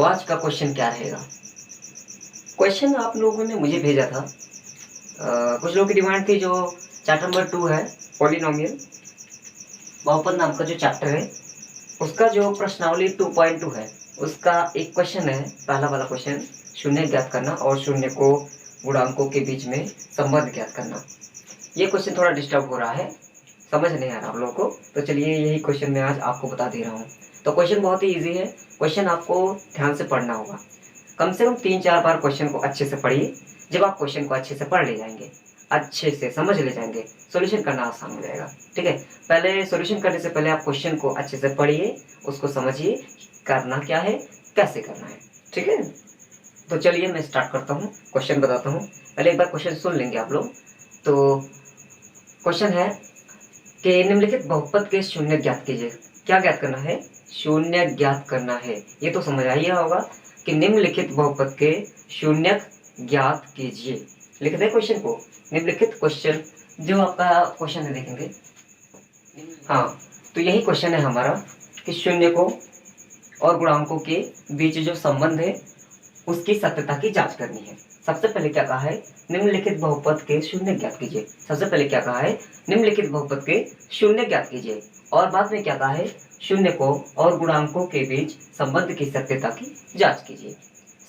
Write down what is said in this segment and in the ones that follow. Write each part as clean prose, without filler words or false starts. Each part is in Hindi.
आज का क्वेश्चन क्या रहेगा? क्वेश्चन आप लोगों ने मुझे भेजा था। कुछ लोगों की डिमांड थी जो चैप्टर नंबर 2 है, पॉलिनोमियल बहुपद नाम का जो चैप्टर है, उसका जो प्रश्नावली 2.2 है, उसका एक क्वेश्चन है, पहला वाला क्वेश्चन, शून्य ज्ञात करना और शून्य को गुणांकों के बीच में संबंध ज्ञात करना। ये क्वेश्चन थोड़ा डिस्टर्ब हो रहा है, समझ नहीं आ रहा आप लोगों को, तो चलिए यही क्वेश्चन मैं आज आपको बता दे रहा हूँ। तो क्वेश्चन बहुत ही ईजी है, क्वेश्चन आपको ध्यान से पढ़ना होगा। कम से कम 3-4 बार क्वेश्चन को अच्छे से पढ़िए। जब आप क्वेश्चन को अच्छे से पढ़ ले जाएंगे, अच्छे से समझ ले जाएंगे, सॉल्यूशन करना आसान हो जाएगा। ठीक है, पहले सॉल्यूशन करने से पहले आप क्वेश्चन को अच्छे से पढ़िए, उसको समझिए, करना क्या है, कैसे करना है। ठीक है, तो चलिए मैं स्टार्ट करता हूँ, क्वेश्चन बताता हूँ। पहले एक बार क्वेश्चन सुन लेंगे आप लोग। तो क्वेश्चन है कि निम्नलिखित बहुपद के शून्य ज्ञात कीजिए। क्या ज्ञात करना है? शून्य ज्ञात करना है। ये तो समझ आइए होगा कि निम्नलिखित बहुपद के शून्य ज्ञात कीजिए। लिख दें क्वेश्चन को, निम्नलिखित क्वेश्चन जो आपका क्वेश्चन है देखेंगे। हाँ, तो यही क्वेश्चन है हमारा कि शून्य को और गुणांकों के बीच जो संबंध है उसकी सत्यता की जांच करनी है। सबसे पहले क्या कहा है? निम्नलिखित बहुपद के शून्य ज्ञात कीजिए। सबसे पहले क्या कहा है? निम्नलिखित बहुपद के शून्य ज्ञात कीजिए। और बाद में क्या कहा है? शून्य को और गुणांकों के बीच संबंध की सत्यता की जांच कीजिए।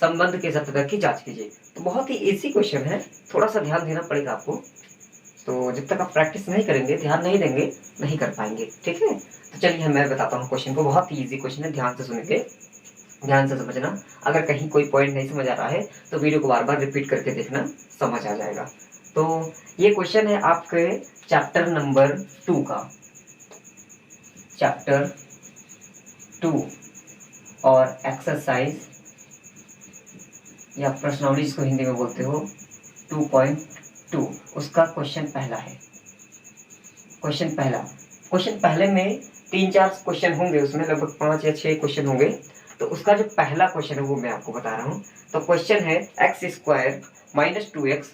संबंध की सत्यता की जांच कीजिए। तो बहुत ही इजी क्वेश्चन है, थोड़ा सा ध्यान देना पड़ेगा आपको। तो जब तक आप प्रैक्टिस नहीं करेंगे, ध्यान नहीं देंगे, नहीं कर पाएंगे। ठीक है, तो चलिए मैं बताता हूँ क्वेश्चन को। बहुत ही इजी क्वेश्चन है, ध्यान से सुनेंगे, ध्यान से समझना। अगर कहीं कोई पॉइंट नहीं समझ आ रहा है तो वीडियो को बार बार रिपीट करके देखना, समझ आ जाएगा। तो ये क्वेश्चन है आपके चैप्टर नंबर 2 का, चैप्टर 2 और एक्सरसाइज या प्रश्नावली जिसको हिंदी में बोलते हो 2.2, उसका क्वेश्चन पहला है। क्वेश्चन पहला, क्वेश्चन पहले में 3-4 क्वेश्चन होंगे, उसमें लगभग 5 या 6 क्वेश्चन होंगे। तो उसका जो पहला क्वेश्चन है वो मैं आपको बता रहा हूँ। तो क्वेश्चन है x² - 2x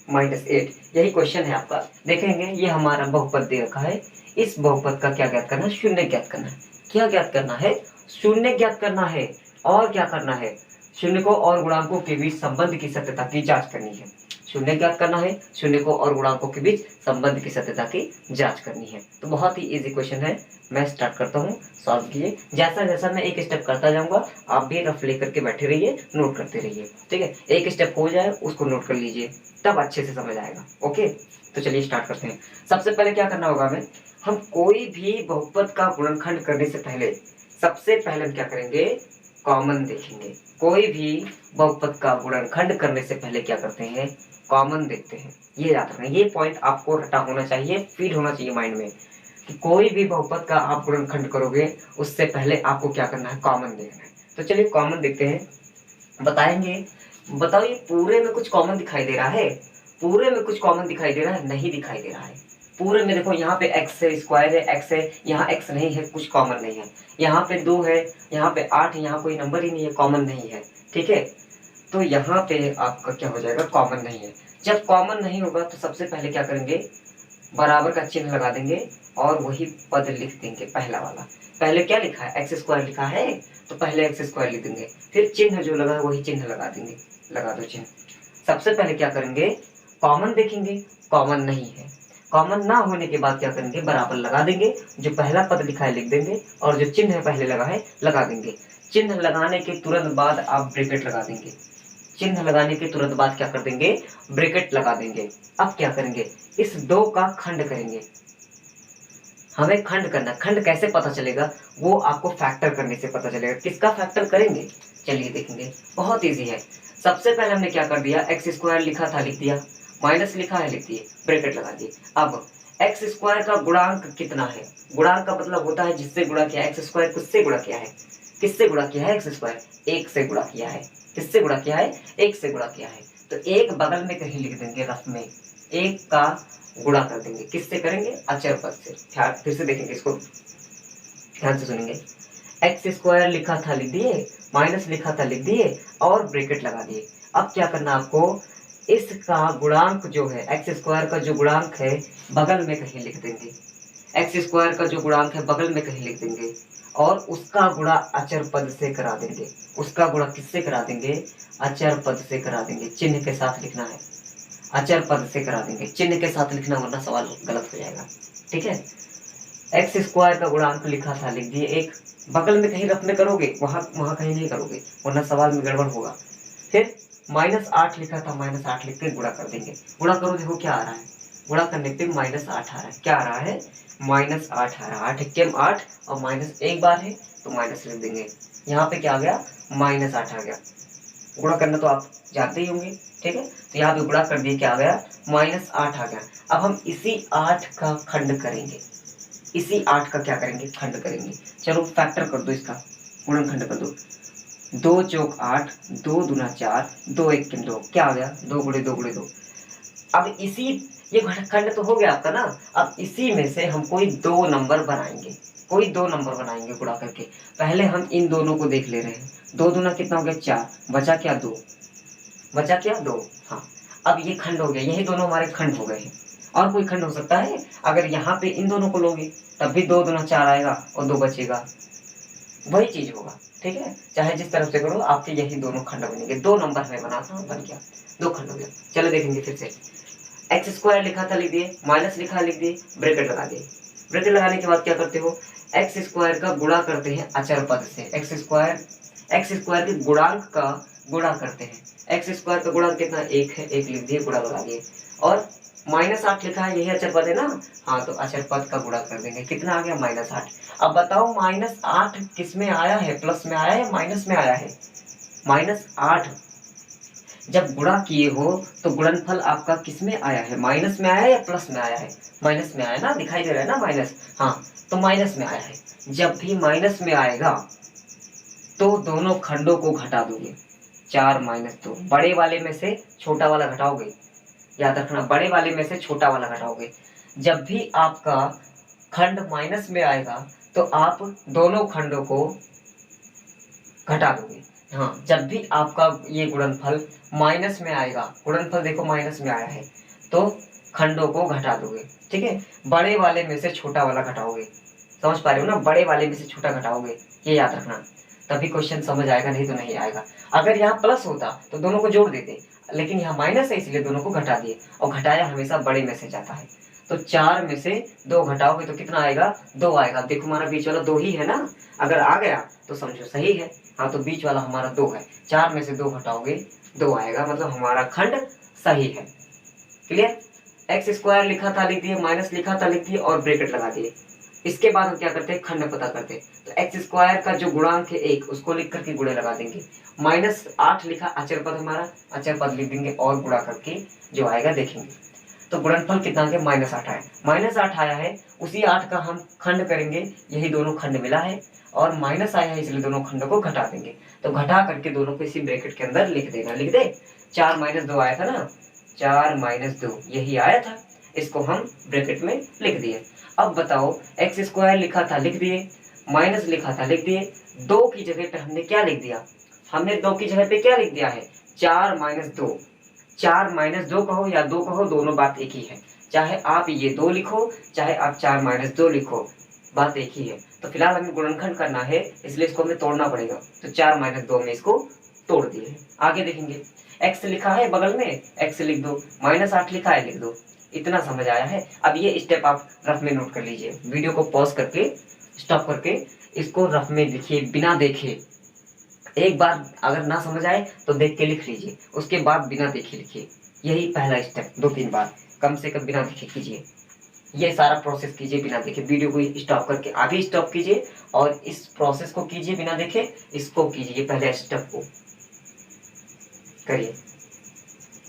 - 8, यही क्वेश्चन है आपका। देखेंगे ये हमारा बहुपद दे रखा है, इस बहुपद का क्या ज्ञात करना है? शून्य ज्ञात करना है। क्या ज्ञात करना है? शून्य ज्ञात करना है। और क्या करना है? शून्य को और गुणांकों के बीच संबंध की सत्यता की जांच करनी है। शून्य ज्ञात करना है, शून्य को और गुणांकों के बीच संबंध की सत्यता की जांच करनी है। तो बहुत ही इजी क्वेश्चन है, मैं स्टार्ट करता हूँ, सॉल्व कीजिए। जैसा जैसा मैं एक स्टेप करता जाऊंगा, आप भी रफ लेकर के बैठे रहिए, नोट करते रहिए। ठीक है, एक स्टेप हो जाए उसको नोट कर लीजिए, तब अच्छे से समझ आएगा। ओके, तो चलिए स्टार्ट करते हैं। सबसे पहले क्या करना होगा हमें? हम कोई भी बहुपद का गुणनखंड करने से पहले सबसे पहले हम क्या करेंगे? कॉमन देखेंगे। कोई भी बहुपद का गुणनखंड करने से पहले क्या करते हैं? कॉमन देखते हैं। ये याद रखना, ये पॉइंट आपको रटा होना चाहिए, फील होना चाहिए माइंड में कि कोई भी बहुपद का आप गुणनखंड करोगे उससे पहले आपको क्या करना है? कॉमन देखना है। तो चलिए कॉमन देखते हैं, बताएंगे। बताओ ये पूरे में कुछ कॉमन दिखाई दे रहा है? पूरे में कुछ कॉमन दिखाई दे रहा है? नहीं दिखाई दे रहा है। पूरे में देखो, यहाँ पे x है, स्क्वायर है, x है, यहाँ x नहीं है, कुछ कॉमन नहीं है। यहाँ पे 2 है, यहाँ पे 8 है, यहाँ कोई नंबर ही नहीं है, कॉमन नहीं है। ठीक है, तो यहाँ पे आपका क्या हो जाएगा? कॉमन नहीं है। जब कॉमन नहीं होगा तो सबसे पहले क्या करेंगे? बराबर का चिन्ह लगा देंगे और वही पद लिख देंगे, पहला वाला। पहले क्या लिखा है? x² लिखा है, तो पहले x² लिख देंगे, फिर चिन्ह जो लगा है वही चिन्ह लगा देंगे। लगा दो चिन्ह। सबसे पहले क्या करेंगे? कॉमन देखेंगे, कॉमन नहीं है। कॉमन ना होने के बाद क्या करेंगे? बराबर लगा देंगे, जो पहला पद लिखा है लिख देंगे और जो चिन्ह पहले लगा है लगा देंगे। चिन्ह लगाने के तुरंत बाद आप ब्रैकेट लगा देंगे। चिन्ह लगाने के तुरंत बाद क्या कर देंगे? ब्रैकेट लगा देंगे। अब क्या करेंगे? इस 2 का खंड करेंगे। हमें खंड करना, खंड कैसे पता चलेगा? वो आपको फैक्टर करने से पता चलेगा। किसका फैक्टर करेंगे? चलिए देखेंगे, बहुत इजी है। सबसे पहले हमने क्या कर दिया? x² लिखा था, लिख दिया, माइनस लिखा है, लिख दिए, ब्रैकेट लगा दिए। अब x² का गुणांक कितना है? गुणांक का मतलब होता है जिससे गुणा किया। x² किससे गुणा किया है? किससे गुणा किया है? x², 1 से गुणा किया है। किससे गुणा किया है? 1 से गुणा किया है। तो एक बगल में कहीं लिख देंगे रफ में, 1 का गुणा कर देंगे। किससे करेंगे? अचर पद से। फिर से देखेंगे इसको, ध्यान से सुनेंगे। x² लिखा था, लिख दिए, माइनस लिखा था, लिख दिए और ब्रैकेट लगा दिए। अब क्या करना आपको? इसका गुणांक जो है, x² का जो गुणांक है बगल में कहीं लिख देंगे। x² का जो गुणांक है बगल में कहीं लिख देंगे और उसका गुणा अचर पद से करा देंगे। उसका गुणा किससे करा देंगे? अचर पद से करा देंगे। चिन्ह के साथ लिखना है, अचर पद से करा देंगे, चिन्ह के साथ लिखना वरना सवाल गलत हो जाएगा। ठीक है, एक्स स्क्वायर का गुणांक लिखा था, लिख दिए। एक बगल में कहीं रफ में करोगे, वहां कहीं नहीं करोगे वरना सवाल में गड़बड़ होगा। फिर -8 लिखा था, -8 लिख के गुणा कर देंगे। गुणा करो, देखो क्या आ रहा है, गुणा करने पे -8 आ रहा है। क्या आ रहा है? -8 आ रहा है। 8 एक्के 8 और माइनस एक बार है तो माइनस लिख देंगे। यहाँ पे क्या आ गया? -8 आ गया। गुणा करना तो आप जानते ही होंगे। ठीक है, तो यहाँ पे गुणा कर दिए, क्या आ गया? -8 आ गया। अब हम इसी 8 का खंड करेंगे, इसी 8 का क्या करेंगे? खंड करेंगे। चलो फैक्टर कर दो, इसका गुणनखंड कर दो। 2 चौक 8, 2 दूना 4, 2 एक 2, क्या आ गया? 2 गुणे 2 गुणे 2। अब इसी, ये घटखंड तो हो गया आपका ना। अब इसी में से हम कोई दो नंबर बनाएंगे, कोई दो नंबर बनाएंगे गुणा करके। पहले हम इन दोनों को देख ले रहे हैं। 2 दूना कितना हो गया? 4, बचा क्या? 2, बचा क्या? 2। हाँ, अब ये खंड हो गया, यही दोनों हमारे खंड हो गए हैं। और कोई खंड हो सकता है? अगर यहाँ पे इन दोनों को लोगे तब भी 2 दूना 4 आएगा और 2 बचेगा, वही चीज होगा। ठीक है, चाहे जिस तरफ से करो, आपके यही दोनों खंड बनेंगे। 2 नंबर में बनाता हूँ, बन गया, 2 खंड हो गया। चलो देखेंगे फिर से। एक्स स्क्वायर लिखा था, लिख दिए, माइनस लिखा, लिख दिए, ब्रैकेट लगा दिए। ब्रैकेट लगाने के बाद क्या करते हो? एक्स स्क्वायर का गुणा करते हैं अचर पद से। एक्स स्क्वायर के गुणांक का गुणा करते हैं। एक्स स्क्वायर का गुणांक कितना? 1 है, 1 लिख दिए, गुणा लगा दिए। और -8 लिखा है, यही अचर पद है ना। हाँ, तो अचर पद का गुणा कर देंगे। कितना आ गया? -8। अब बताओ -8 किस में आया है? प्लस में आया है, माइनस में आया है? -8 जब गुणा किए हो तो गुणनफल आपका किस में आया है? माइनस में आया है या प्लस में आया है? माइनस में आया ना, दिखाई दे रहा है ना माइनस। हाँ, तो माइनस में आया है। जब भी माइनस में आएगा तो दोनों खंडों को घटा दोगे। 4 - 2, बड़े वाले में से छोटा वाला घटाओगे। याद रखना, बड़े वाले में से छोटा वाला घटाओगे। जब भी आपका खंड माइनस में आएगा तो आप दोनों खंडों को घटा दोगे। हाँ, जब भी आपका ये गुणनफल माइनस में आएगा, गुणनफल देखो माइनस में आया है, तो खंडों को घटा दोगे। ठीक है, बड़े वाले में से छोटा वाला घटाओगे। समझ पा रहे हो ना? बड़े वाले में से छोटा घटाओगे, ये याद रखना, तभी क्वेश्चन समझ आएगा, नहीं तो नहीं आएगा। अगर यहाँ प्लस होता तो दोनों को जोड़ देते, लेकिन यहाँ माइनस है इसलिए दोनों को घटा दिए, और घटाया हमेशा बड़े में से जाता है। तो 4 में से 2 घटाओगे तो कितना आएगा? 2 आएगा। देखो हमारा बीच वाला 2 ही है ना, अगर आ गया तो समझो सही है। हाँ, तो बीच वाला हमारा 2 है। 4 में से 2 घटाओगे 2 आएगा, मतलब हमारा खंड सही है। क्लियर? एक्स स्क्वायर लिखा था, लिख दिए, माइनस लिखा था, लिख दिए, और ब्रैकेट लगा दिए। इसके बाद हम क्या करते हैं? खंड पता करते हैं। तो एक्स स्क्वायर का जो गुणांक है 1, उसको लिख करके गुणे लगा देंगे। -8 लिखा, अचर पद हमारा, अचर पद लिख देंगे और गुणा करके जो आएगा देखेंगे। तो गुणनफल कितना आ गया? -8 आया। -8 आया है, उसी 8 का हम खंड करेंगे, यही दोनों खंड मिला है, और माइनस आया है इसलिए दोनों खंडों को घटा देंगे। तो घटा करके दोनों को इसी ब्रैकेट के अंदर लिख देना। लिख दे, 4 - 2 आया था ना, 4 - 2 यही आया था, इसको हम ब्रैकेट में लिख दिए। अब बताओ, एक्स स्क्वायर लिखा था, लिख दिए, माइनस लिखा था, लिख दिए, 2 की जगह पे हमने क्या लिख दिया? हमने 2 की जगह पे क्या लिख दिया है? 4 - 2। 4 - 2 कहो या 2 कहो, दोनों बात एक ही है। चाहे आप ये 2 लिखो, चाहे आप 4 - 2 लिखो, बात एक ही है। तो फिलहाल हमें गुणनखंड करना है, इसलिए इसको हमें तोड़ना पड़ेगा। तो 4 - 2 में इसको तोड़ दिए हैं। आगे देखेंगे, एक्स लिखा है बगल में, एक्स लिख दो, -8 लिखा है, लिख दो। इतना समझ आया है? अब ये स्टेप आप रफ में नोट कर लीजिए, वीडियो को पॉज करके, स्टॉप करके इसको रफ में लिखिए, बिना देखे। एक बार अगर ना समझ आए तो देख के लिख लीजिए, उसके बाद बिना देखे लिखिए। यही पहला स्टेप 2-3 बार कम से कम बिना देखे कीजिए। ये सारा प्रोसेस कीजिए बिना देखे, वीडियो को स्टॉप करके अभी स्टॉप कीजिए और इस प्रोसेस को कीजिए बिना देखे, इसको कीजिए, पहले स्टेप को करिए।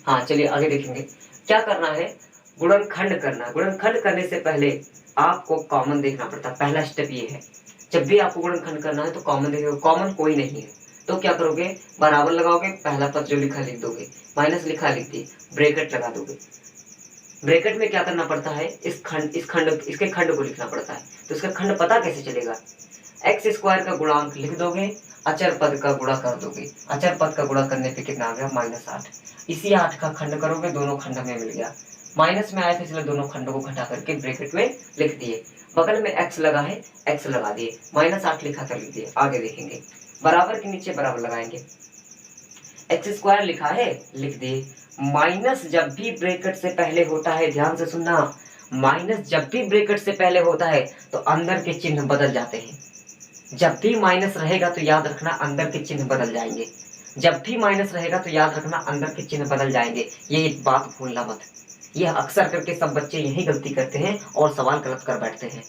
हाँ, चलिए आगे देखेंगे क्या करना है। गुणनखंड करना है। गुणनखंड करने से पहले आपको कॉमन देखना पड़ता है। पहला स्टेप ये है, जब भी आपको गुणनखंड करना है तो कॉमन देखिए। कॉमन कोई नहीं है तो क्या करोगे? बराबर लगाओगे, पहला पद जो लिखा लिख दोगे, माइनस लिखा लिख दिए, ब्रैकेट लगा दोगे। ब्रैकेट में क्या करना पड़ता है? इसके खंड को लिखना पड़ता है। तो इसका खंड पता कैसे चलेगा? एक्स स्क्वायर का गुणांक लिख दोगे, अचर पद का गुणा कर दोगे। अचर पद का गुणा करने पे कितना आ गया? -8। इसी 8 का खंड करोगे, दोनों खंड में मिल गया, माइनस में आया था इसलिए दोनों खंडों को घटा करके ब्रैकेट में लिख दिए। बगल में x लगा है, x लगा दिए, -8 लिखा कर लिख दिए। आगे देखेंगे, बराबर के नीचे बराबर लगाएंगे, x² लिखा है लिख दिए। माइनस जब भी ब्रैकेट से पहले होता है, ध्यान से सुनना, माइनस जब भी ब्रैकेट से पहले होता है तो अंदर के चिन्ह बदल जाते हैं। जब भी माइनस रहेगा तो याद रखना अंदर के चिन्ह बदल जाएंगे। जब भी माइनस रहेगा तो याद रखना अंदर के चिन्ह बदल जाएंगे। ये एक बात भूलना मत। यह अक्सर करके सब बच्चे यही गलती करते हैं और सवाल गलत कर बैठते हैं।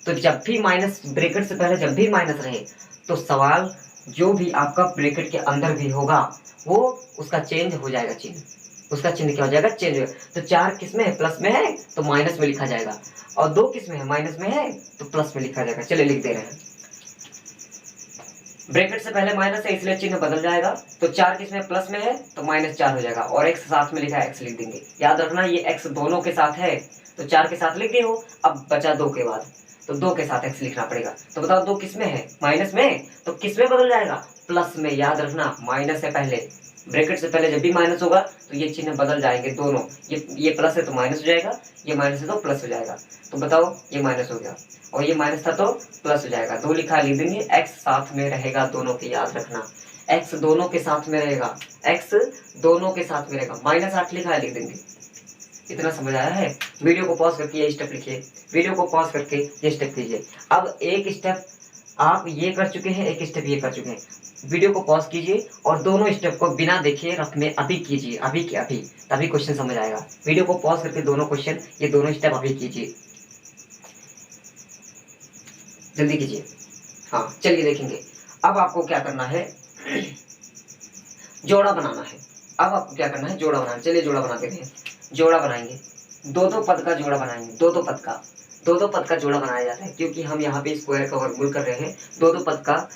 तो जब भी माइनस, ब्रैकेट से पहले जब भी माइनस रहे तो सवाल जो भी आपका ब्रैकेट के अंदर भी होगा वो उसका चेंज हो जाएगा, चिन्ह, उसका चिन्ह क्या हो जाएगा, चेंज। तो 4 किस में है, प्लस में है तो माइनस में लिखा जाएगा, और 2 किस में है, माइनस में है तो प्लस में लिखा जाएगा। चलिए लिख दे रहे हैं, ब्रैकेट से पहले माइनस है इसलिए चिन्ह बदल जाएगा। तो 4 किस में, प्लस में है तो -4 हो जाएगा, और x साथ में लिखा है x लिख देंगे। याद रखना ये x दोनों के साथ है तो 4 के साथ लिख दिए हो। अब बचा 2 के बाद, तो 2 के साथ x लिखना पड़ेगा। तो बताओ 2 किस में है, माइनस में, तो किस में बदल जाएगा, प्लस में। याद रखना माइनस है पहले, ब्रैकेट से पहले जब भी माइनस होगा तो ये चिन्ह बदल जाएंगे दोनों। ये प्लस है तो माइनस हो जाएगा, ये माइनस है तो प्लस हो जाएगा। तो बताओ ये माइनस हो गया और ये माइनस था तो प्लस हो जाएगा। 2 लिखा लिख देंगे, x साथ में रहेगा दोनों के, याद रखना x दोनों के साथ में रहेगा, x दोनों के साथ में रहेगा। -8 लिखा है लिख देंगे। इतना समझ आया है? वीडियो को पॉज करके ये स्टेप लिखिए, वीडियो को पॉज करके ये स्टेप कीजिए। अब एक स्टेप आप ये कर चुके हैं, एक स्टेप ये कर चुके हैं। वीडियो को पॉज कीजिए और दोनों स्टेप को बिना देखे रफ में अभी कीजिए, अभी के अभी, तभी क्वेश्चन समझ आएगा। वीडियो को पॉज करके दोनों क्वेश्चन, ये दोनों स्टेप अभी कीजिए, जल्दी कीजिए। हाँ चलिए देखेंगे। अब आपको क्या करना है, जोड़ा बनाना है। अब आपको क्या करना है, जोड़ा बनाना। चलिए जोड़ा बना देते हैं। जोड़ा बनाएंगे, 2-2 पद का जोड़ा बनाएंगे, 2-2 पद का, 2-2 पद का जोड़ा बनाया जाता है क्योंकि हम यहाँ पे स्क्वायर का वर्गमूल कर रहे हैं। 2-2 पद का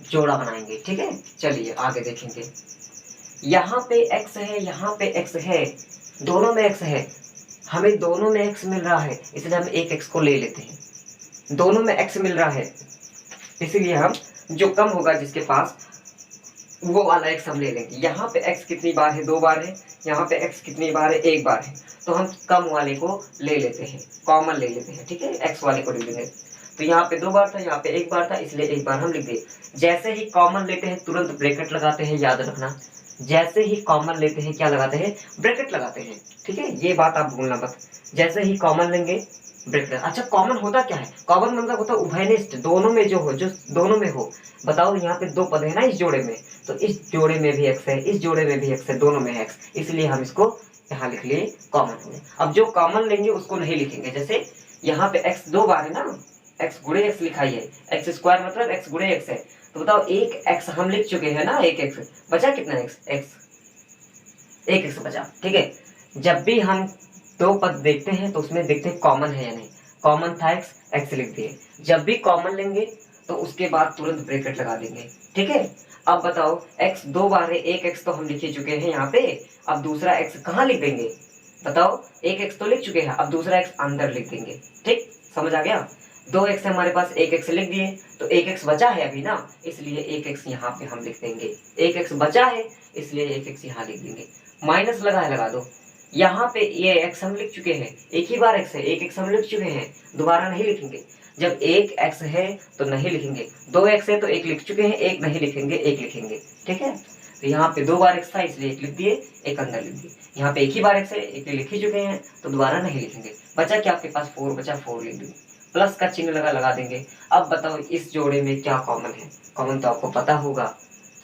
जोड़ा बनाएंगे, ठीक है। चलिए आगे देखेंगे, यहाँ पे x है, यहाँ पे x है, दोनों में x है, हमें दोनों में x मिल रहा है इसलिए हम एक x को ले लेते हैं। दोनों में x मिल रहा है इसीलिए हम जो कम होगा जिसके पास वो वाला x हम ले लेंगे। यहाँ पे x कितनी बार है, 2 बार है, यहाँ पे x कितनी बार है, 1 बार है, तो हम कम वाले को ले लेते हैं, कॉमन ले लेते हैं, ठीक है, x वाले को ले लेंगे। तो यहाँ पे 2 बार था, यहाँ पे 1 बार था इसलिए 1 बार हम लिख दिए। जैसे ही कॉमन लेते हैं तुरंत ब्रैकेट लगाते हैं, याद रखना, जैसे ही कॉमन लेते हैं क्या लगाते हैं, ब्रैकेट लगाते हैं, ठीक है, ये बात आप भूलना मत। जैसे ही कॉमन लेंगे ब्रैकेट। अच्छा कॉमन होता क्या है, कॉमन मतलब होता है उभयनिष्ठ, दोनों में जो हो, जो दोनों में हो। बताओ यहाँ पे 2 पद है ना इस जोड़े में, तो इस जोड़े में भी x है, इस जोड़े में भी x है, दोनों में है x, इसलिए हम इसको यहाँ लिख लिए कॉमन हो गया। अब जो कॉमन लेंगे उसको नहीं लिखेंगे। जैसे यहाँ पे x 2 बार है ना, x गुणे x लिखाई है, x² मतलब x गुणे x है, तो बताओ एक x हम लिख चुके हैं ना, एक x बचा, कितना एक x बचा, ठीक है। जब भी हम 2 पद देखते हैं तो उसमें देखते हैं कॉमन है या नहीं, कॉमन था x लिख दिए। जब भी कॉमन लेंगे तो उसके बाद तुरंत ब्रैकेट लगा देंगे, ठीक है। अब बताओ x 2 बार है, एक x तो हम लिख ही चुके हैं यहाँ पे, अब दूसरा x कहाँ लिख देंगे, बताओ, एक x तो लिख चुके हैं, अब दूसरा x अंदर लिख देंगे, ठीक, समझ आ गया। 2 x हमारे पास, एक x लिख दिए, तो एक x बचा है अभी ना, इसलिए एक x यहाँ पे हम लिख देंगे, एक x बचा है इसलिए एक x यहाँ लिख देंगे। माइनस लगा है, लगा दो। यहाँ पे ये x हम लिख चुके हैं, एक ही बार x है, एक x हम लिख चुके हैं, दोबारा नहीं लिखेंगे। जब एक x है तो नहीं लिखेंगे, 2 x है तो एक लिख चुके हैं, एक नहीं लिखेंगे, एक लिखेंगे, ठीक है। तो यहाँ पे 2 बार x था इसलिए एक लिख दिए, एक अंदर लिख दिए। यहाँ पे एक ही बार x है, एक लिख ही चुके हैं तो दोबारा नहीं लिखेंगे। बचा क्या आपके पास, 4 बचा, 4 लिख दिए, प्लस का चिन्ह लगा देंगे। अब बताओ इस जोड़े में क्या कॉमन है, कॉमन तो आपको पता होगा,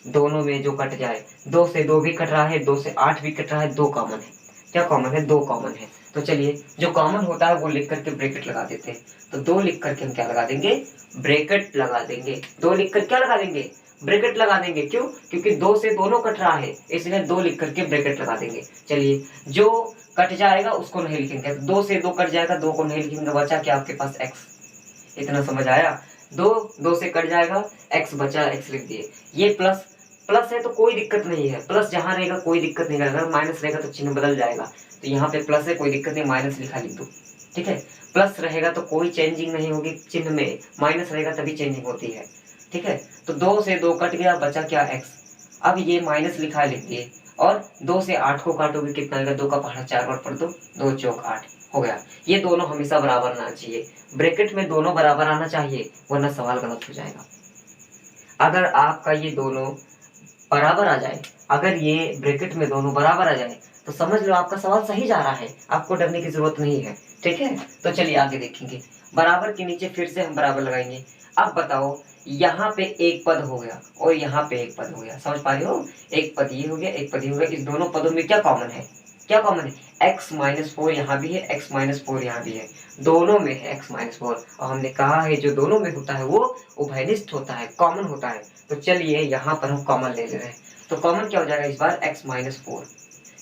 दोनों में जो कट जाए, 2 से 2 भी कट रहा है, 2 से 8 भी कट रहा है, 2 कॉमन है। क्या कॉमन है, 2 कॉमन है। तो चलिए जो कॉमन होता है वो लिख करके ब्रैकेट लगा देते हैं। तो 2 लिख करके हम क्या लगा देंगे, ब्रैकेट लगा देंगे। 2 लिख कर क्या लगा देंगे, ब्रैकेट लगा देंगे। क्यों, क्योंकि 2 से दोनों कट रहा है इसलिए 2 लिख करके ब्रैकेट लगा देंगे। चलिए जो कट जाएगा उसको नहीं लिखेंगे, 2 से 2 कट जाएगा, 2 को नहीं लिखेंगे, बचा क्या आपके पास x। इतना समझ आया, 2 से कट जाएगा, x बचा, x लिख दिए। ये प्लस है तो कोई दिक्कत नहीं है, प्लस जहां रहेगा कोई दिक्कत नहीं, अगर माइनस रहेगा तो चिन्ह बदल जाएगा। तो यहाँ पे प्लस है, कोई दिक्कत नहीं, माइनस लिखा लिख दो, ठीक है। प्लस रहेगा तो कोई चेंजिंग नहीं होगी चिन्ह में, माइनस रहेगा तभी चेंजिंग होती है, ठीक है। तो 2 से 2 कट गया, बचा क्या x। अब ये माइनस लिखा है लिख दिए, और 2 से 8 को काटोगे कितना आएगा, 2 का पहाड़ा 4 बार पढ़ दो, 2 चौक 8 हो गया। ये दोनों हमेशा बराबर आना चाहिए, ब्रैकेट में दोनों बराबर आना चाहिए, वरना सवाल गलत हो जाएगा। अगर आपका ये दोनों बराबर आ जाए, अगर ये ब्रैकेट में दोनों बराबर आ जाए तो समझ लो आपका सवाल सही जा रहा है, आपको डरने की जरूरत नहीं है। ठीक है, तो चलिए आगे देखेंगे। बराबर के नीचे फिर से हम बराबर लगाएंगे। अब बताओ, यहाँ पे एक पद हो गया और यहाँ पे एक पद हो गया, समझ पा रहे हो, एक पद ये हो गया, एक पद ये हो गया। इस दोनों पदों में क्या कॉमन है, क्या कॉमन है, x-4 यहाँ भी है, x-4 यहाँ भी है, दोनों में है x-4। और हमने कहा है जो दोनों में होता है वो उभयनिष्ठ होता है, कॉमन होता है। तो चलिए यहाँ पर हम कॉमन ले ले रहे हैं, तो कॉमन क्या हो जाएगा इस बार, x-4।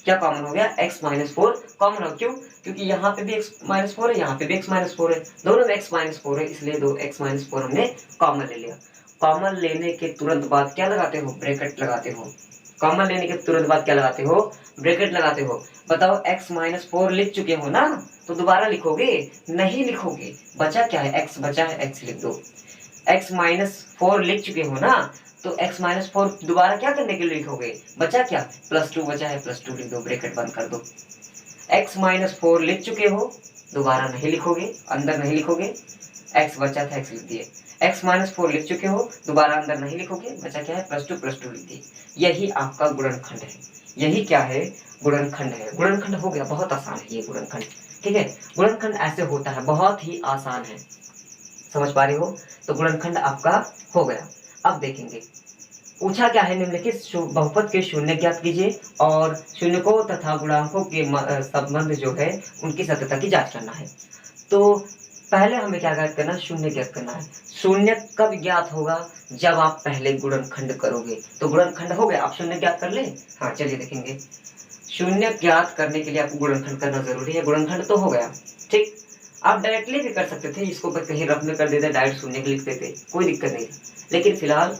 क्या कॉमन हो गया, x-4 कॉमन हो, क्यों, क्योंकि यहाँ पे भी x-4 है, यहाँ पे भी x-4 है, दोनों में x-4 है, इसलिए दो x-4 हमने कॉमन ले लिया। कॉमन लेने के तुरंत बाद क्या लगाते हो, ब्रैकेट लगाते हो। कॉमन लेने के तुरंत बाद क्या लगाते हो, ब्रैकेट लगाते हो। बताओ x-4 लिख चुके हो ना, तो दोबारा लिखोगे, नहीं लिखोगे, बचा क्या है, x बचा है, x लिख दो। x-4 लिख चुके हो ना, तो x-4 दोबारा क्या करने के लिए लिखोगे, बचा क्या, +2 बचा है, +2 लिख दो, ब्रैकेट बंद कर दो। x-4 लिख चुके हो, दोबारा नहीं लिखोगे, अंदर नहीं लिखोगे, x बचा था, x लिख दिए। x-4 लिख चुके हो, दोबारा अंदर नहीं लिखोगे, बचा क्या है, +2 लिख दिए। यही आपका गुणनखंड है, यही क्या है, गुणनखंड है। गुणनखंड हो गया, बहुत आसान है ये गुणनखंड। ठीक है, गुणनखंड ऐसे होता है, बहुत ही आसान है, समझ पा रहे हो। तो गुणनखंड आपका हो गया। अब देखेंगे पूछा क्या है, निम्नलिखित बहुपद के शून्य ज्ञात कीजिए और शून्यकों तथा गुणांकों के संबंध जो है उनकी सत्यता की जांच करना है। तो पहले हमें क्या ज्ञात करना है, शून्य ज्ञात करना है। शून्य कब ज्ञात होगा, जब आप पहले गुणनखंड करोगे। तो गुणनखंड हो गया, आप शून्य ज्ञात कर ले। हाँ चलिए देखेंगे, शून्य ज्ञात करने के लिए आपको गुणनखंड करना जरूरी है। गुणनखंड तो हो गया, ठीक। आप डायरेक्टली भी कर सकते थे, इसको कहीं रफ में कर देते, डायरेक्ट शून्य लिख देते, कोई दिक्कत नहीं, लेकिन फिलहाल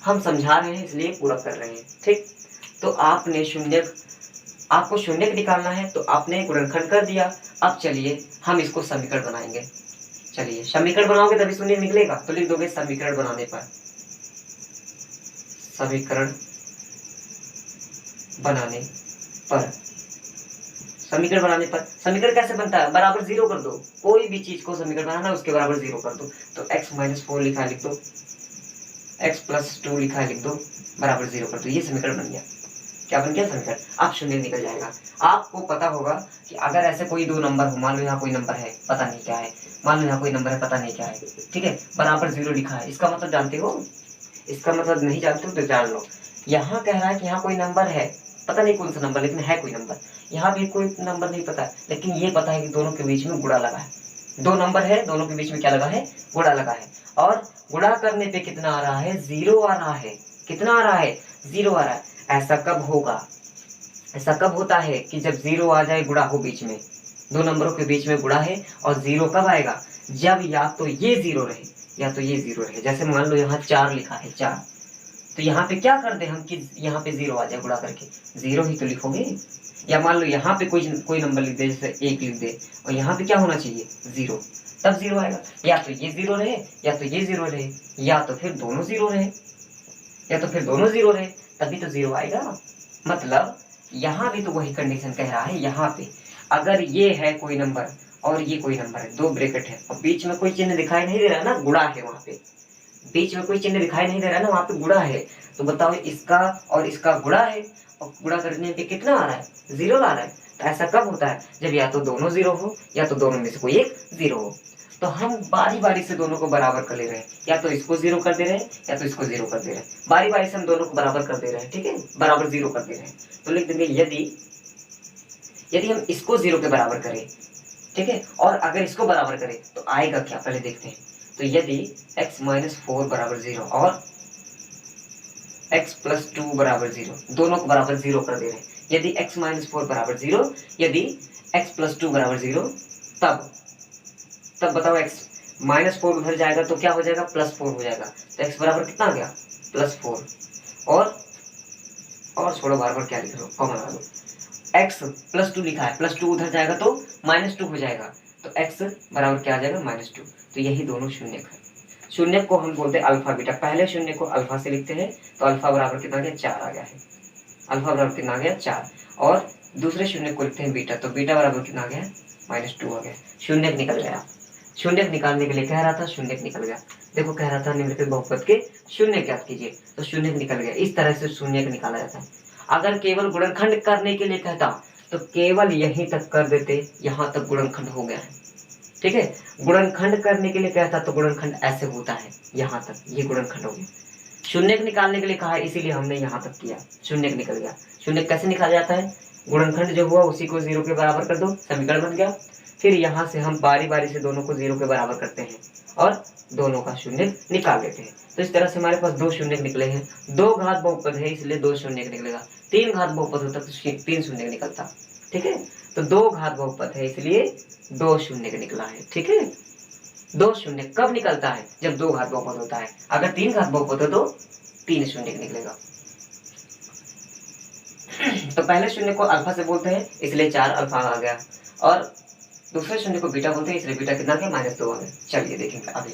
हम समझा रहे हैं इसलिए पूरा कर रहे हैं। ठीक, तो आपको शून्य निकालना है, तो आपने गुणनखंड कर दिया। अब चलिए हम इसको समीकरण बनाएंगे। चलिए समीकरण बनाओगे तभी शून्य निकलेगा, तो लिख दोगे समीकरण बनाने पर, समीकरण बनाने पर, समीकरण बनाने पर। समीकरण कैसे बनता है, बराबर 0 कर दो, कोई भी चीज को समीकरण बनाना उसके बराबर 0 कर दो। तो x-4 लिखा लिख दो, x+2 लिखा लिख दो, बराबर 0 कर दो, ये समीकरण बन गया। क्या बन गया समीकरण, आप शून्य निकल जाएगा। आपको पता होगा कि अगर ऐसे कोई दो नंबर हो, मान लो यहाँ कोई नंबर है पता नहीं क्या है, मान लो यहाँ कोई नंबर है पता नहीं क्या है, ठीक है, बराबर 0 लिखा है, इसका मतलब जानते हो, इसका मतलब नहीं जानते हो तो जान लो। यहाँ कह रहा है कि यहाँ कोई नंबर है, पता नहीं कौन सा नंबर, लेकिन है कोई नंबर। यहाँ भी कोई नंबर नहीं पता, लेकिन ये पता है कि दोनों के बीच में गुणा लगा है। दो नंबर है, दोनों के बीच में क्या लगा है, गुणा लगा है। और गुणा करने पे कितना आ रहा है, 0 आ रहा है। कितना आ रहा है, 0 आ रहा है। ऐसा कब होगा, ऐसा कब होता है कि जब 0 आ जाए, गुणा हो बीच में, दो नंबरों के बीच में गुणा है, और 0 कब आएगा, जब या तो ये 0 रहे या तो ये 0 रहे। जैसे मान लो यहाँ 4 लिखा है, 4, तो यहाँ पे क्या कर दे हम कि यहाँ पे 0 आ जाए, गुणा करके 0 ही तो लिखोगे। या मान लो यहाँ पे कोई नंबर लिख दे, जैसे 1 लिख दे, और यहाँ पे क्या होना चाहिए, 0, तब 0 आएगा। या तो ये 0 रहे या तो ये 0 रहे, या तो फिर दोनों 0 रहे, या तो फिर दोनों 0 रहे, तभी तो 0 आएगा। मतलब यहाँ भी तो वही कंडीशन कह रहा है। यहाँ पे अगर ये है कोई नंबर और ये कोई नंबर है, दो ब्रैकेट है, और बीच में कोई चिन्ह दिखाई नहीं दे रहा ना, गुणा है, वहां पे बीच में कोई चिन्ह दिखाई नहीं दे रहा है ना, वहां पे गुणा है, तो बताओ इसका और इसका गुणा है, और गुणा करने पे कितना आ रहा है, 0 आ रहा है। तो ऐसा कब होता है, जब या तो दोनों 0 हो या तो दोनों में से कोई एक 0 हो। तो हम बारी बारी से दोनों को बराबर कर ले रहे हैं, या तो इसको 0 कर दे रहे हैं या तो इसको 0 कर दे रहे हैं, बारी बारी से हम दोनों को बराबर कर दे रहे हैं। ठीक है, बराबर 0 कर दे रहे हैं। तो लिख देंगे यदि हम इसको 0 के बराबर करें, ठीक है, और अगर इसको बराबर करें तो आएगा क्या, पहले देखते हैं। तो यदि x-4 बराबर 0 और x+2 बराबर 0, दोनों को बराबर 0 कर दे रहे हैं। यदि x-4 बराबर 0, यदि x+2 बराबर 0, तब बताओ x-4 उधर जाएगा तो क्या हो जाएगा, +4 हो जाएगा। तो x बराबर कितना आ गया, +4। और छोड़ो, बार बार क्या लिख रहे हो, कॉमन लगा दो। x+2 लिखा है, +2 उधर जाएगा तो -2 हो जाएगा, तो x बराबर क्या आ जाएगा, -2। तो यही दोनों शून्यक है। शून्यक को हम बोलते हैं अल्फा बीटा। पहले शून्य को अल्फा से लिखते हैं, तो अल्फा बराबर कितना आ गया, 4 आ गया है। अल्फा बराबर कितना आ गया 4, और दूसरे शून्य को लिखते हैं बीटा, तो बीटा बराबर कितना आ गया -2 आ गया, शून्य निकल गया। शून्य निकालने के लिए कह रहा था, शून्य निकल गया। देखो कह रहा था निम्नलिखित बहुपद के शून्य ज्ञात कीजिए, तो शून्य निकल गया। इस तरह से शून्य निकाला जाता है। अगर केवल गुणनखंड करने के लिए कहता तो केवल यहीं तक कर देते, यहाँ तक गुणनखंड हो गया है। ठीक है, गुणनखंड करने के लिए कहता तो गुणनखंड ऐसे होता है, यहाँ तक ये गुणनखंड हो गया। शून्य निकालने के लिए कहा इसीलिए हमने यहाँ तक किया, शून्य निकल गया। शून्य कैसे निकाला जाता है, गुणनखंड जो हुआ उसी को 0 के बराबर कर दो, समीकरण बन गया। फिर यहाँ से हम बारी बारी से दोनों को 0 के बराबर करते हैं और दोनों का शून्य निकाल लेते हैं। तो इस तरह से हमारे पास 2 शून्य निकले हैं। 2 घात बहुपद है इसलिए 2 शून्य निकलेगा। 3 घात बहुपद होता तो 3 शून्य निकलता। ठीक है, तो 2 घात बहुपद है इसलिए 2 शून्य निकला है। ठीक है, 2 शून्य कब निकलता है, जब 2 घात बहुपद होता है। अगर 3 घात बहुपद हो तो 3 शून्य निकलेगा। तो पहले शून्य को अल्फा से बोलते हैं इसलिए 4 अल्फा आ गया, और दूसरे शून्य को बीटा बोलते हैं इसलिए बीटा कितना गया -2 आ गया। चलिए देखेंगे आगे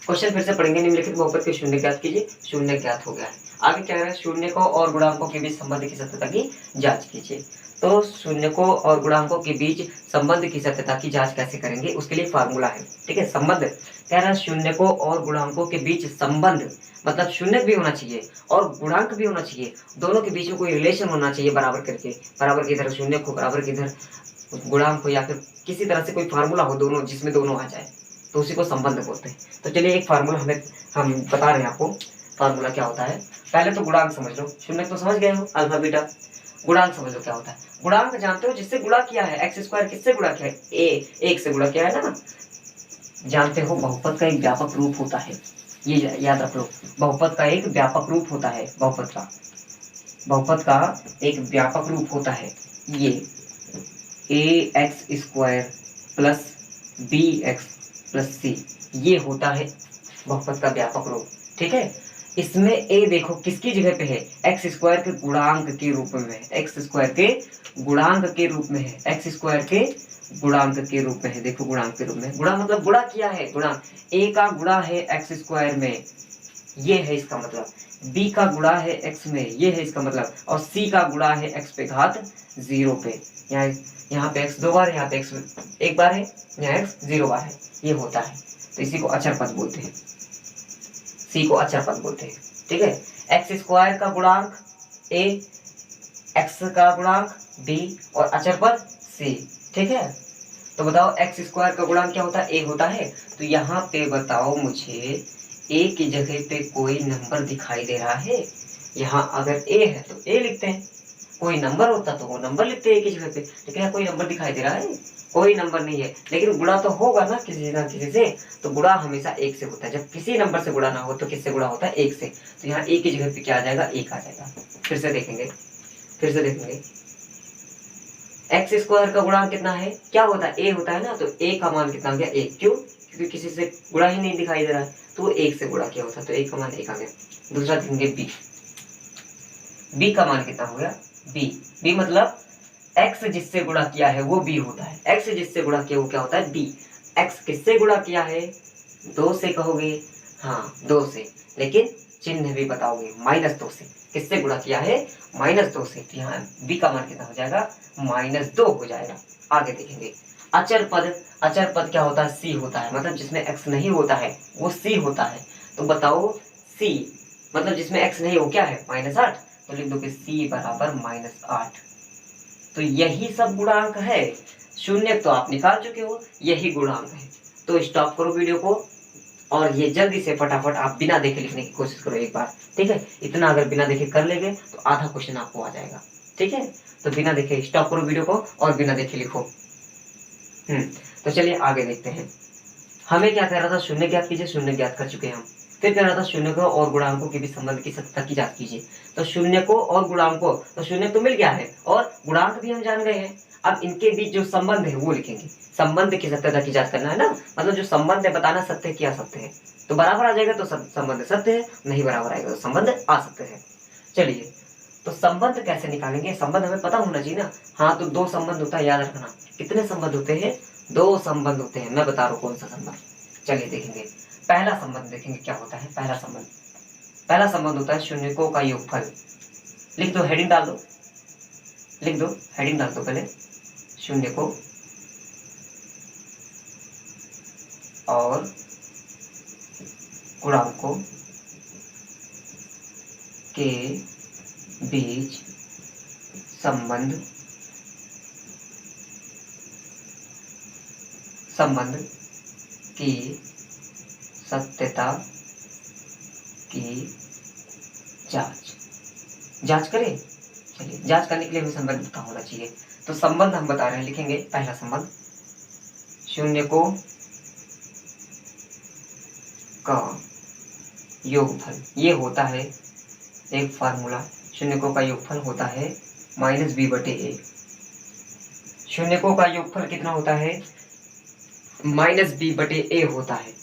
क्वेश्चन फिर से पढ़ेंगे। निम्नलिखित बहुपद के शून्य ज्ञात कीजिए, शून्य ज्ञात हो गया है। आगे क्या है, शून्य को और गुणांकों के बीच संबंध की सत्यता की जांच कीजिए। तो शून्य को और गुणांकों के बीच संबंध की सत्यता की जांच कैसे करेंगे, उसके लिए फार्मूला है। ठीक है, संबंध कह रहा है शून्य को और गुणांकों के बीच संबंध, मतलब शून्य भी होना चाहिए और गुणांक भी होना चाहिए, दोनों के बीच में कोई रिलेशन होना चाहिए बराबर करके, बराबर की इधर शून्य को, बराबर की इधर गुणांक हो, या फिर किसी तरह से कोई फार्मूला हो दोनों, जिसमें दोनों आ जाए, तो उसी को संबंध बोलते हैं। तो चलिए एक फार्मूला हम बता रहे हैं आपको। फार्मूला क्या होता है, पहले तो गुणांक समझ लो, शून्य तो समझ गए हो, अल्फा बीटा। गुणांक समझ लो क्या होता है। गुणांक जानते हो, जिससे गुणा किया है, x² किससे गुणा किया है, एक से गुणा किया है ना। जानते हो बहुपद का एक व्यापक रूप होता है, ये याद रख लो, बहुपद का एक व्यापक रूप होता है, बहुपद का एक व्यापक रूप होता है, ये ax² plus bx plus c, ये होता है बहुपद का व्यापक रूप। ठीक है, इसमें a देखो किसकी जगह पे है, x² के गुणांक के रूप में है, x² के गुणांक के रूप में है, x² के गुणांक के रूप में है। देखो गुणांक के रूप में, गुणा मतलब गुणा किया है, गुणांक a का गुणा है x² में, ये है इसका मतलब, b का गुणा है x में, ये है इसका मतलब, और c का गुणा है x पे घात 0 पे। यहाँ पे x 2 बार, यहाँ पे x 1 बार है, यहाँ x 0 बार है, ये होता है। तो इसी को अचर पद बोलते हैं, c को अचर पद बोलते हैं। ठीक है, x² का गुणांक a, x का गुणांक b और अचर पद c। ठीक है, तो बताओ x² का गुणांक क्या होता है, a होता है। तो यहाँ पे बताओ मुझे a की जगह पे कोई नंबर दिखाई दे रहा है। यहाँ अगर a है तो a लिखते हैं, कोई नंबर होता तो वो नंबर लिखते हैं a की जगह पे, लेकिन यहाँ कोई नंबर दिखाई दे रहा है, कोई नंबर नहीं है, लेकिन गुणा तो होगा ना किसी ना किसी से। तो गुणा हमेशा 1 से होता है, जब किसी नंबर से गुणा ना हो तो किससे गुणा होता है, 1 से। तो यहाँ a की जगह पे क्या आ जाएगा, 1 आ जाएगा। फिर से देखेंगे x² का गुणांक कितना है, क्या होता है, a होता है ना, तो a का मान कितना हो गया, 1। क्यों, क्योंकि किसी से गुणा ही नहीं दिखाई दे रहा है, तो 1 से गुणा किया होता है, तो a का मान 1 आ गया। दूसरा देखेंगे b का मान कितना हो गया, b मतलब x जिससे गुणा किया है वो b होता है, x जिससे गुणा किया वो क्या होता है, b। x किससे गुणा किया है, 2 से कहोगे, हाँ 2 से, लेकिन चिन्ह भी बताओगे, -2 से। किससे गुणा किया है, -2 से। तो यहाँ b का मान कितना हो जाएगा, -2 हो जाएगा। आगे देखेंगे अचर पद क्या होता है, c होता है, मतलब जिसमें x नहीं होता है वो c होता है। तो बताओ c मतलब जिसमें x नहीं हो क्या है, -8, तो लिख दो कि c बराबर -8। तो यही सब गुणांक है, शून्य तो आप निकाल चुके हो, यही गुणांक है। तो स्टॉप करो वीडियो को और ये जल्दी से फटाफट आप बिना देखे लिखने की कोशिश करो एक बार। ठीक है, इतना अगर बिना देखे कर लेंगे तो आधा क्वेश्चन आपको आ जाएगा। ठीक है, तो बिना देखे स्टॉप करो वीडियो को और बिना देखे लिखो। तो चलिए आगे देखते हैं। हमें क्या कह रहा था, शून्य ज्ञात कीजिए, शून्य ज्ञात कर चुके हैं हम। फिर कह रहा था शून्य को और गुणांकों के बीच संबंध की सत्यता की जांच कीजिए। तो शून्य को और गुणांकों, तो शून्य तो मिल गया है और गुणांक भी हम जान गए हैं। अब इनके बीच जो संबंध है वो लिखेंगे, संबंध की सत्यता की जांच करना है ना, मतलब जो संबंध है बताना सत्य है कि असत्य है। तो बराबर आ जाएगा तो संबंध सत्य है, नहीं बराबर आएगा तो संबंध असत्य है। चलिए तो संबंध कैसे निकालेंगे, संबंध हमें पता होना चाहिए ना। हाँ, तो 2 संबंध होता है, याद रखना। कितने संबंध होते हैं, 2 संबंध होते हैं। मैं बता रहा हूँ कौन सा संबंध। चलिए देखेंगे, पहला संबंध देखेंगे क्या होता है। पहला संबंध होता है शून्यकों का योगफल। लिख दो, हेडिंग डाल दो, लिख दो, हेडिंग डाल दो पहले, शून्य को और गुणांकों के बीच संबंध की सत्यता की जांच करें। चलिए, जांच करने के लिए हमें संबंध पता होना चाहिए। तो संबंध हम बता रहे हैं, लिखेंगे पहला संबंध, शून्य को का योगफल, ये होता है एक फार्मूला, शून्यकों का योगफल होता है -b/a। शून्यकों का योगफल कितना होता है? -b/a होता है।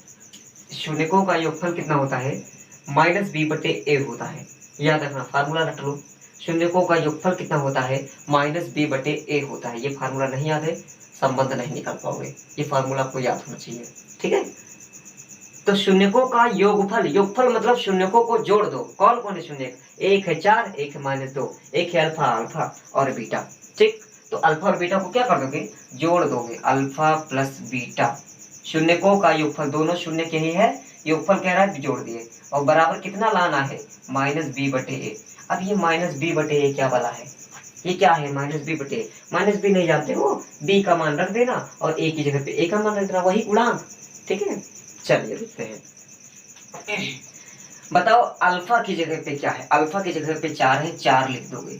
शून्यकों का योगफल कितना होता है? -b/a होता है। याद रखना, फार्मूला रट लो। शून्यकों का योगफल कितना होता है? -b/a होता है। ये फार्मूला नहीं याद है, संबंध नहीं निकाल पाओगे। ये फार्मूला आपको याद होना चाहिए, ठीक है। तो शून्यकों का योगफल, योगफल मतलब शून्यकों को जोड़ दो। कौन कौन है शून्य? एक है 4, एक है -2, एक है अल्फा और बीटा, ठीक। तो अल्फा और बीटा को क्या कर दोगे? जोड़ दोगे, अल्फा प्लस बीटा। शून्यकों का योगफल, दोनों शून्य के ही है, योगफल कह रहा है जोड़ दिए, और बराबर कितना लाना है? -b/a। अब ये -b/a क्या वाला है? ये क्या है? -b/a। -b नहीं जानते हो, b का मान रख देना और a की जगह पे a का मान रख देना, वही गुणांक, ठीक है। चलिए लिखते हैं। बताओ अल्फा की जगह पे क्या है? अल्फा की जगह पे 4 है, 4 लिख दोगे,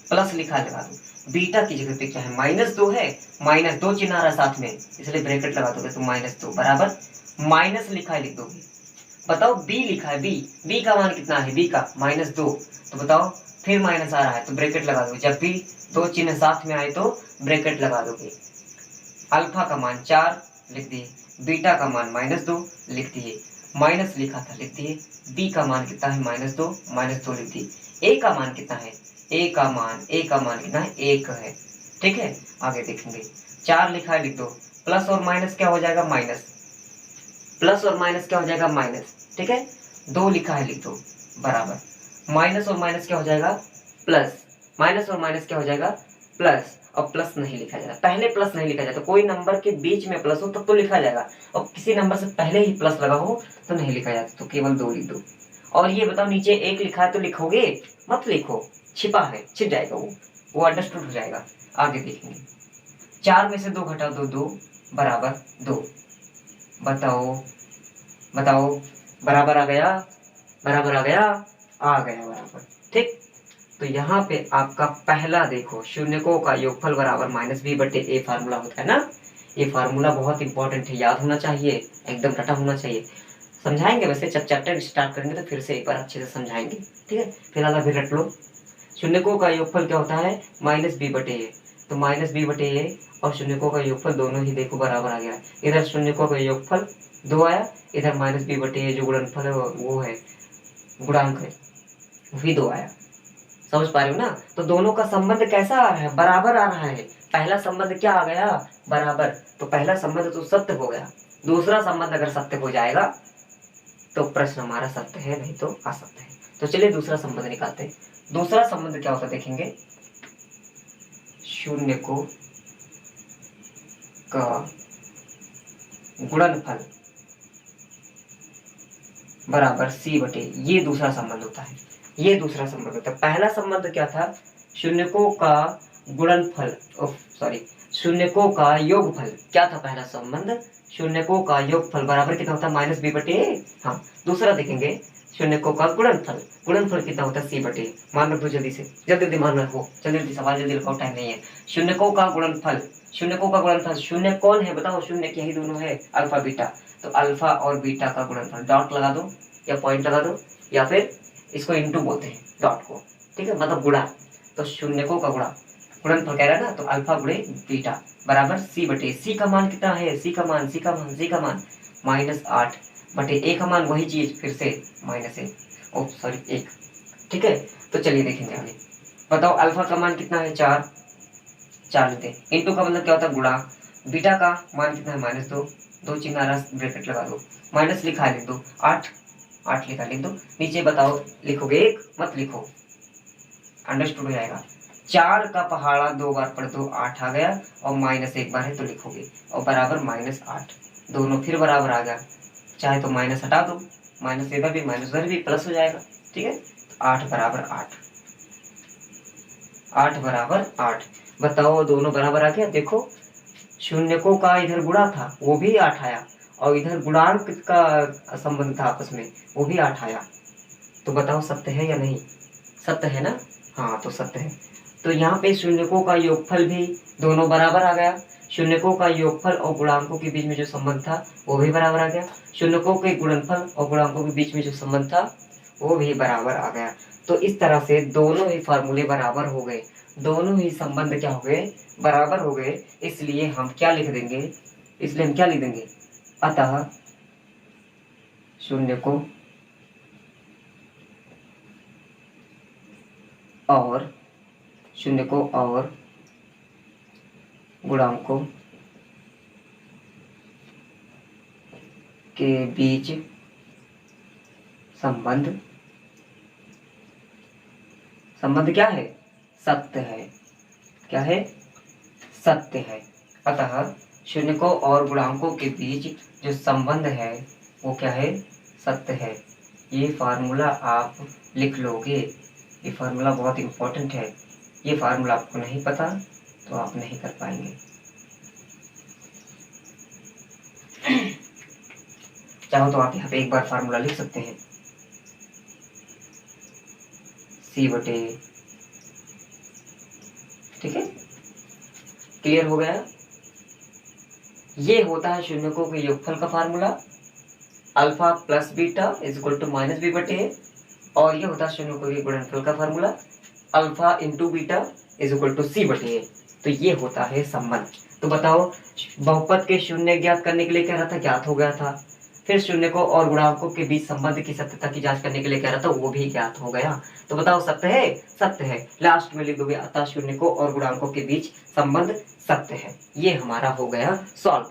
प्लस लिखा लगा दो। बीटा की जगह पे क्या है? -2 है, -2 चिन्ह आ रहा है साथ में, इसलिए ब्रैकेट लगा दोगे तो -2 बराबर माइनस लिखा है, लिख दोगे। बताओ बी लिखा है, बी का मान कितना है? बी का -2, तो बताओ फिर माइनस आ रहा है तो ब्रैकेट लगा दोगे। जब भी दो चिन्ह साथ में आए तो ब्रैकेट लगा दोगे। अल्फा का मान 4 लिख दिए, बीटा का मान -2 लिख दिए, माइनस लिखा था लिख दिए, बी का मान कितना है? -2 लिख दिए। ए का मान कितना है? ए का मान कितना है? 1 है, ठीक है। आगे देखेंगे, 4 लिखा है, लिख दो, प्लस और माइनस क्या हो जाएगा? माइनस, प्लस और माइनस क्या हो जाएगा? माइनस, ठीक है। 2 लिखा है, लिख दो, बराबर माइनस और माइनस क्या हो जाएगा? प्लस, माइनस और माइनस क्या हो जाएगा? प्लस। और प्लस नहीं लिखा जाता, पहले प्लस नहीं लिखा जाता। कोई नंबर के बीच में प्लस हो तब तो लिखा जाएगा, और किसी नंबर से पहले ही प्लस लगा हो तो नहीं लिखा जाता, तो केवल 2 लिख दो। और ये बताओ नीचे 1 लिखा है तो लिखोगे? मत लिखो, छिपा है, छिप जाएगा, वो अंडरस्टूड हो जाएगा। आगे देखेंगे, 4 में से 2 घटाओ, 2 बराबर 2। बताओ बराबर आ गया? बराबर आ गया? आ गया बराबर, ठीक। तो यहाँ पे आपका पहला देखो, शून्यकों का योगफल बराबर -b/a फार्मूला होता है ना। ये फार्मूला बहुत इंपॉर्टेंट है, याद होना चाहिए, एकदम रटा होना चाहिए। समझाएंगे वैसे, जब चैप्टर स्टार्ट करेंगे तो फिर से एक बार अच्छे से समझाएंगे, ठीक है। फिलहाल अभी रट लो, शून्यकों का योगफल क्या होता है? -b/a। तो -b/a और शून्यकों का योगफल दोनों ही देखो बराबर आ गया। इधर शून्यकों का योगफल 2 आया, इधर -b/a जो गुणनफल है वो है, गुणांक है, भी 2 आया। समझ पा रहे हो ना। तो दोनों का संबंध कैसा आ रहा है? बराबर आ रहा है। पहला संबंध क्या आ गया? बराबर। तो पहला संबंध तो सत्य हो गया, दूसरा संबंध अगर सत्य हो जाएगा तो प्रश्न हमारा सत्य है, नहीं तो असत्य है। तो चलिए दूसरा संबंध निकालते हैं। दूसरा संबंध क्या होता है देखेंगे, शून्यकों का गुणनफल बराबर c/a, ये दूसरा संबंध होता है। ये दूसरा संबंध होता है। पहला संबंध क्या था? शून्यकों का गुणनफल, शून्यकों का योगफल। क्या था पहला संबंध? शून्यकों का योगफल बराबर कितना होता है? -b/a। हाँ, दूसरा देखेंगे, शून्यकों का गुणनफल। गुणनफल कितना होता है? c/a। मान रख दो जल्दी से, जल्दी मान रखो, जल्दी सवाल जल्दी लिखाओ, टाइम नहीं है। शून्यकों का गुणनफल, शून्यकों का गुणनफल, शून्य कौन है बताओ? शून्य के ही दोनों है, अल्फा बीटा। तो अल्फा और बीटा का गुणनफल, डॉट लगा दो या पॉइंट लगा दो, या फिर इसको इंटू बोलते हैं डॉट को, ठीक है, मतलब गुणा। तो शून्यकों का गुणनफल कह रहा है ना, तो अल्फा गुणे बीटा बराबर c/a। c का मान कितना है? c का मान -8/a का मान वही चीज फिर से -1, ठीक है। तो चलिए देखेंगे आगे। बताओ अल्फा का मान कितना है? 4 लेते हैं, इंटू का मतलब क्या होता है? गुणा। बीटा का मान कितना है? -2 चिन्ह आ रहा, ब्रैकेट लगा दो, माइनस लिखा है, लिख दो, 8 लिखा, लिख दो। नीचे बताओ, लिखोगे 1 मत लिखो, अंडरस्टूड हो जाएगा। 4 का पहाड़ा 2 बार पढ़ दो 8 आ गया, और माइनस 1 बार है तो लिखोगे, और बराबर -8, दोनों फिर बराबर आ गया। चाहे तो माइनस हटा दो, माइनस इधर भी माइनस उधर भी प्लस हो जाएगा। ठीक है, तो 8 बराबर 8, 8 बराबर 8। बताओ दोनों बराबर आ गया। देखो शून्यकों का इधर गुणा था वो भी 8 आया, और इधर गुणांक का संबंध था आपस में वो भी 8 आया। तो बताओ सत्य है या नहीं? सत्य है ना? हाँ तो सत्य है। तो यहाँ पे शून्यकों का योगफल भी दोनों बराबर आ गया। शून्यकों का योगफल और गुणांकों के बीच में जो संबंध था वो भी बराबर आ गया। शून्यकों के गुणनफल और गुणांकों के बीच में जो संबंध था वो भी बराबर आ गया। तो इस तरह से दोनों ही फार्मूले बराबर हो गए, दोनों ही संबंध क्या हो गए? बराबर हो गए। इसलिए हम क्या लिख देंगे? इसलिए हम क्या लिख देंगे? अतः शून्यकों और गुणांकों के बीच संबंध क्या है? सत्य है। क्या है? सत्य है। अतः शून्यकों और गुणांकों के बीच जो संबंध है वो क्या है? सत्य है। ये फार्मूला आप लिख लोगे। ये फार्मूला बहुत इंपॉर्टेंट है। ये फार्मूला आपको नहीं पता तो आप नहीं कर पाएंगे। चाहो तो आप यहाँ पे एक बार फार्मूला लिख सकते हैं, C/, ठीक है, क्लियर हो गया? ये होता है शून्यकों के योगफल का formula, alpha plus beta is equal to minus b/a, और ये होता है शून्यकों के गुणनफल का formula, alpha into beta is equal to c/a। तो ये होता है संबंध। तो बताओ बहुपद के शून्य ज्ञात करने के लिए कह रहा था, ज्ञात हो गया था। फिर शून्यकों और गुणांकों के बीच संबंध की सत्यता की जांच करने के लिए कह रहा था, वो भी ज्ञात हो गया। तो बताओ सत्य है? सत्य है। लास्ट में लिख दोगे अतः शून्यकों और गुणांकों के बीच संबंध सत्य है। ये हमारा हो गया सॉल्व।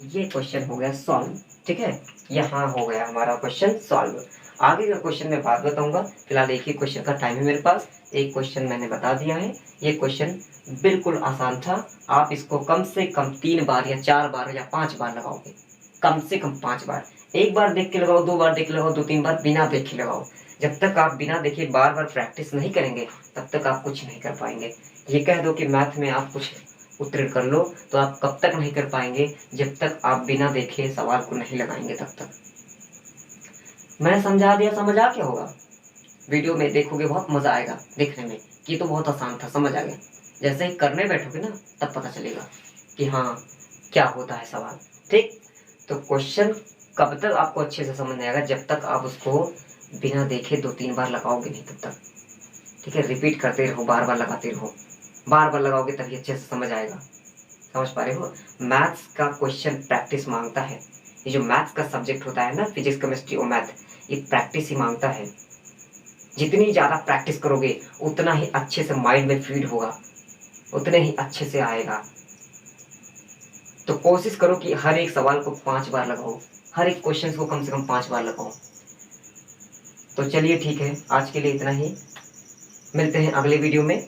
ये क्वेश्चन हो गया सॉल्व। ठीक है, यहाँ हो गया हमारा क्वेश्चन सॉल्व। आगे का क्वेश्चन मैं बाद बताऊंगा। फिलहाल एक ही क्वेश्चन का टाइम है मेरे पास। एक क्वेश्चन मैंने बता दिया है। ये क्वेश्चन बिल्कुल आसान था। आप इसको कम से कम 3 बार या 4 बार या 5 बार लगाओगे, कम से कम 5 बार। एक बार देख के लगाओ, 2 बार देख के लगाओ, 2-3 बार बिना देखे लगाओ। जब तक आप बिना देखे बार बार प्रैक्टिस नहीं करेंगे तब तक आप कुछ नहीं कर पाएंगे। ये कह दो कि मैथ में आप कुछ उत्तीर्ण कर लो तो आप कब तक नहीं कर पाएंगे? जब तक आप बिना देखे सवाल को नहीं लगाएंगे तब तक। मैं समझा दिया, समझ आ क्या होगा? वीडियो में देखोगे बहुत मजा आएगा देखने में कि तो बहुत आसान था, समझ आ गया। जैसे ही करने बैठोगे ना तब पता चलेगा कि हाँ क्या होता है सवाल। ठीक, तो क्वेश्चन कब तक आपको अच्छे से समझ नहीं आएगा? जब तक आप उसको बिना देखे 2-3 बार लगाओगे नहीं तब तक। ठीक है, रिपीट करते रहो, बार बार लगाते रहो, बार बार लगाओगे तभी अच्छे से समझ आएगा। समझ पा रहे हो? मैथ्स का क्वेश्चन प्रैक्टिस मांगता है। ये जो मैथ्स का सब्जेक्ट होता है ना, फिजिक्स केमिस्ट्री और मैथ, ये प्रैक्टिस ही मांगता है। जितनी ज्यादा प्रैक्टिस करोगे उतना ही अच्छे से माइंड में फीड होगा, उतने ही अच्छे से आएगा। तो कोशिश करो कि हर एक सवाल को 5 बार लगाओ, हर एक क्वेश्चन को कम से कम 5 बार लगाओ। तो चलिए ठीक है, आज के लिए इतना ही। मिलते हैं अगले वीडियो में,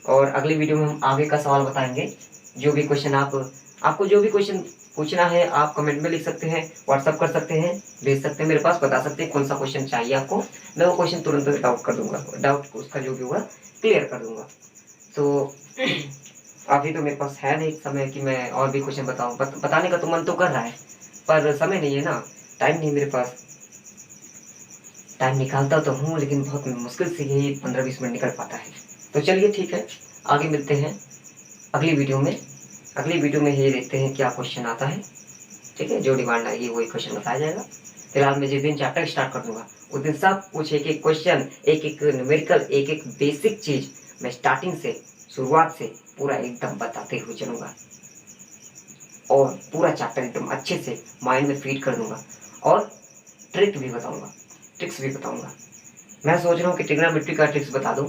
और अगले वीडियो में हम आगे का सवाल बताएंगे। जो भी क्वेश्चन आपको जो भी क्वेश्चन पूछना है आप कमेंट में लिख सकते हैं, व्हाट्सअप कर सकते हैं, भेज सकते हैं मेरे पास, बता सकते हैं कौन सा क्वेश्चन चाहिए आपको। मैं वो क्वेश्चन तुरंत डाउट कर दूंगा, डाउट उसका जो भी होगा क्लियर कर दूंगा। तो अभी तो मेरे पास है नहीं समय कि मैं और भी क्वेश्चन बताऊं। बताने का तो मन तो कर रहा है पर समय नहीं है ना, टाइम नहीं मेरे पास। टाइम निकालता तो हूँ लेकिन बहुत मुश्किल से ही 15-20 मिनट निकल पाता है। तो चलिए ठीक है, आगे मिलते हैं अगली वीडियो में। अगली वीडियो में ये देखते हैं क्या क्वेश्चन आता है। ठीक है, जो डिमांड आएगी वही क्वेश्चन बताया जाएगा। फिलहाल मैं जिस दिन चैप्टर स्टार्ट कर दूंगा उस दिन सब कुछ एक एक क्वेश्चन, एक एक न्यूमेरिकल, एक एक बेसिक चीज मैं स्टार्टिंग से, शुरुआत से पूरा एकदम बताते हुए चलूंगा, और पूरा चैप्टर एकदम अच्छे से माइंड में फीड कर दूंगा, और ट्रिक भी बताऊंगा, ट्रिक्स भी बताऊंगा। मैं सोच रहा हूँ कि ट्रिग्नोमेट्री का ट्रिक्स बता दूं।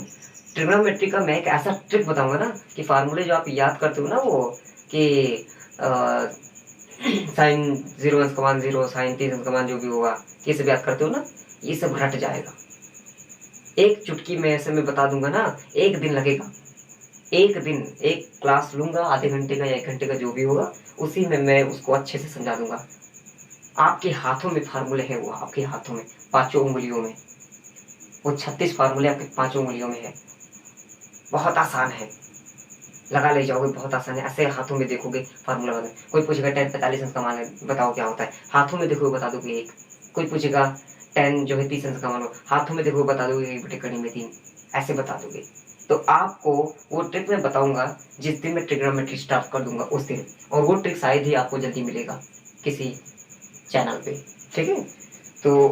ट्रिग्नोमेट्री का मैं एक ऐसा ट्रिक बताऊंगा ना कि फार्मूले जो आप याद करते हो ना, वो कि साइन 0 1 0, साइन 3 1 जो भी होगा, ये सब याद करते हो ना, ये सब रट जाएगा। एक चुटकी में ऐसे मैं बता दूंगा ना, एक दिन लगेगा। एक दिन एक क्लास लूंगा, आधे घंटे का या 1 घंटे का जो भी होगा, उसी में मैं उसको अच्छे से समझा दूंगा। आपके हाथों में फार्मूले हैं, वो आपके हाथों में, 5 उंगलियों में, वो 36 फार्मूले आपके 5 उंगलियों में है। बहुत आसान है, लगा ले जाओगे, बहुत आसान है। ऐसे हाथों में देखोगे फार्मूला बता। कोई पूछेगा 10 45 अंक का मान बताओ क्या होता है, हाथों में देखोगे बता दोगे 1। कोई पूछेगा 10 जो है 30 अंक का मान, हाथों में देखोगे बता दोगे 1 बटे कड़ी में 3, ऐसे बता दोगे। तो आपको वो ट्रिक मैं बताऊंगा जिस दिन मैं ट्रिग्नोमेट्री स्टार्ट कर दूंगा उस दिन, और वो ट्रिक शायद ही आपको जल्दी मिलेगा किसी चैनल पे, ठीक है। तो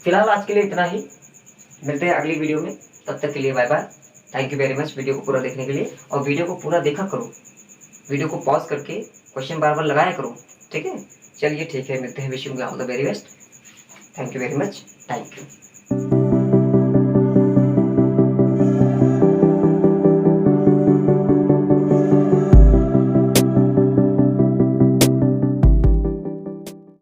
फिलहाल आज के लिए इतना ही, मिलते हैं अगली वीडियो में, तब तक के लिए bye bye. Thank you very much video को पूरा देखने के लिए, और वीडियो को पूरा देखा करो, वीडियो को पॉज करके क्वेश्चन बार बार लगाया करो, ठीक है। चलिए ठीक है, मिलते हैं, wish you all the very best. Thank you very much, thank you.